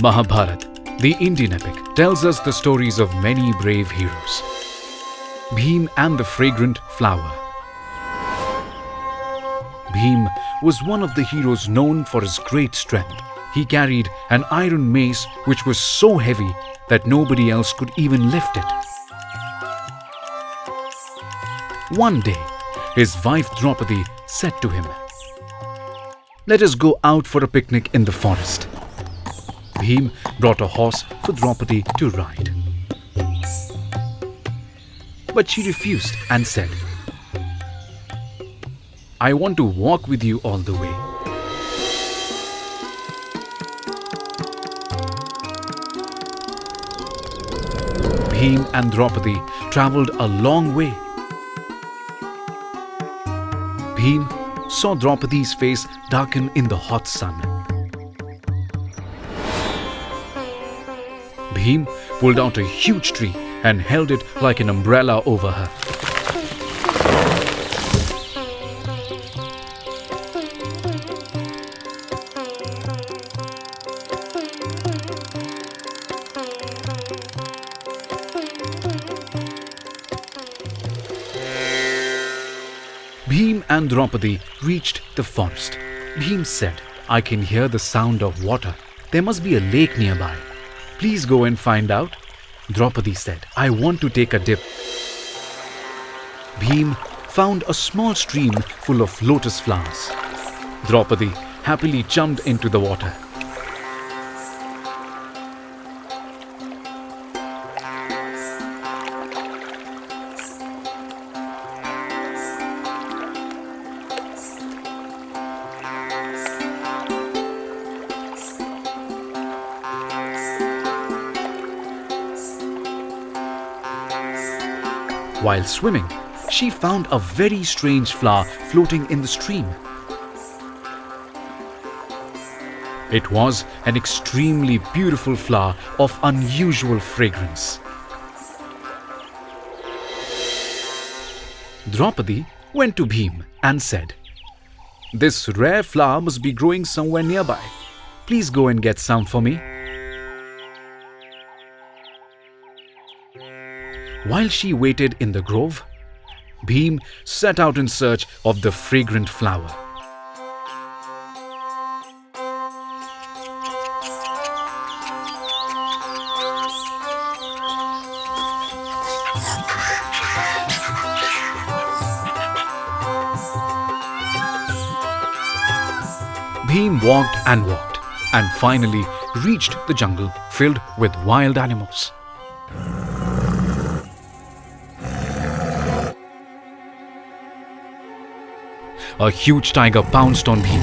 Mahabharata, the Indian epic, tells us the stories of many brave heroes. Bhim and the fragrant flower. Bhim was one of the heroes known for his great strength. He carried an iron mace which was so heavy that nobody else could even lift it. One day, his wife Draupadi said to him, "Let us go out for a picnic in the forest." Bhim brought a horse for Draupadi to ride. But she refused and said, "I want to walk with you all the way." Bhim and Draupadi travelled a long way. Bhim saw Draupadi's face darken in the hot sun. Bhim pulled out a huge tree and held it like an umbrella over her. Bhim and Draupadi reached the forest. Bhim said, "I can hear the sound of water. There must be a lake nearby. Please go and find out." Draupadi said, "I want to take a dip." Bhim found a small stream full of lotus flowers. Draupadi happily jumped into the water. While swimming, she found a very strange flower floating in the stream. It was an extremely beautiful flower of unusual fragrance. Draupadi went to Bhim and said, "This rare flower must be growing somewhere nearby. Please go and get some for me." While she waited in the grove, Bhim set out in search of the fragrant flower. Bhim walked and finally reached the jungle filled with wild animals. A huge tiger pounced on Bhim.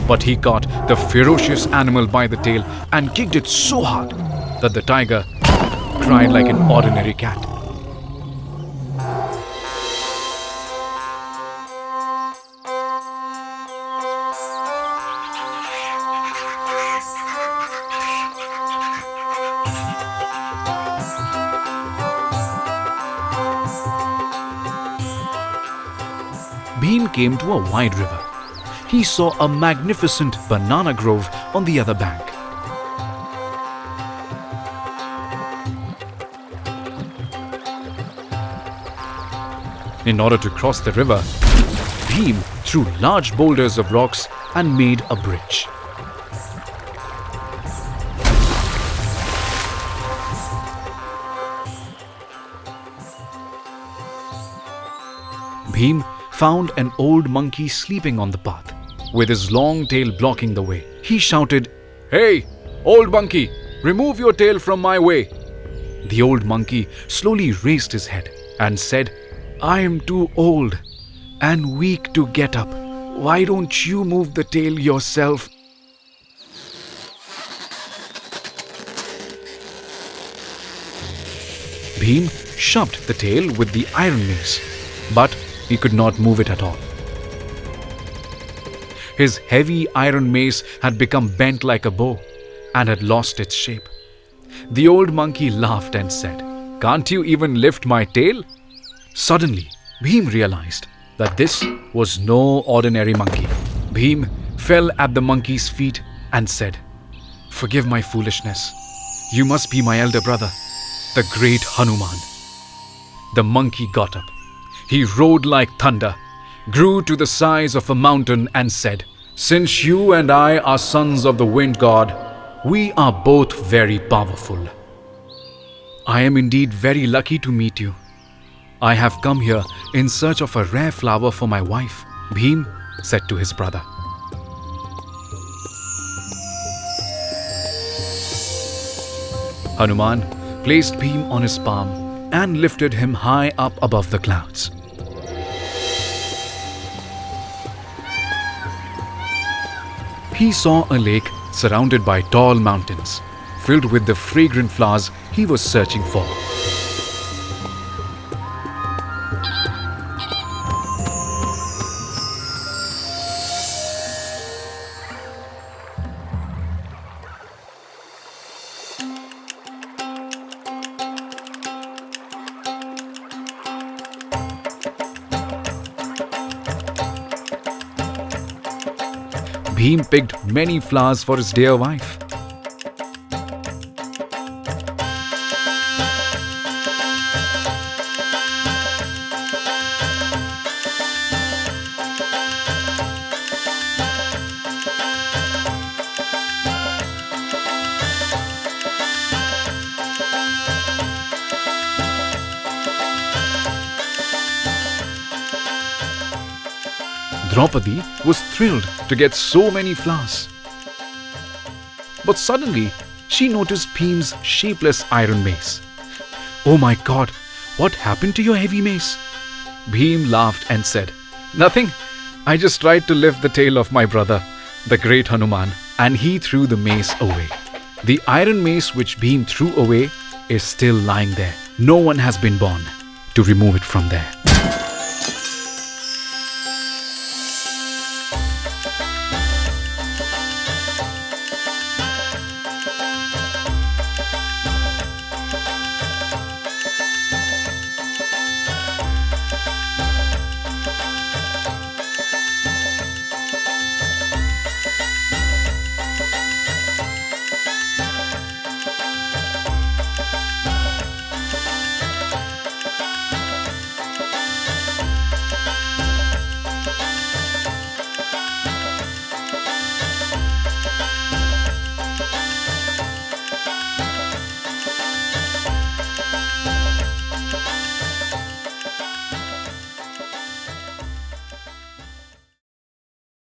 But he caught the ferocious animal by the tail and kicked it so hard that the tiger cried like an ordinary cat. Bhim came to a wide river. He saw a magnificent banana grove on the other bank. In order to cross the river, Bhim threw large boulders of rocks and made a bridge. Bhim found an old monkey sleeping on the path, with his long tail blocking the way. He shouted, "Hey, old monkey, remove your tail from my way." The old monkey slowly raised his head and said, "I am too old and weak to get up. Why don't you move the tail yourself?" Bhim shoved the tail with the iron mace, but he could not move it at all. His heavy iron mace had become bent like a bow and had lost its shape. The old monkey laughed and said, "Can't you even lift my tail?" Suddenly, Bhim realized that this was no ordinary monkey. Bhim fell at the monkey's feet and said, "Forgive my foolishness. You must be my elder brother, the great Hanuman." The monkey got up. He roared like thunder, grew to the size of a mountain and said, "Since you and I are sons of the wind god, we are both very powerful. I am indeed very lucky to meet you. I have come here in search of a rare flower for my wife," Bhim said to his brother. Hanuman placed Bhim on his palm and lifted him high up above the clouds. He saw a lake surrounded by tall mountains, filled with the fragrant flowers he was searching for. Bhim picked many flowers for his dear wife. Draupadi was thrilled to get so many flowers. But suddenly, she noticed Bhim's shapeless iron mace. "Oh my God, what happened to your heavy mace?" Bhim laughed and said, "Nothing. I just tried to lift the tail of my brother, the great Hanuman, and he threw the mace away." The iron mace which Bhim threw away is still lying there. No one has been born to remove it from there.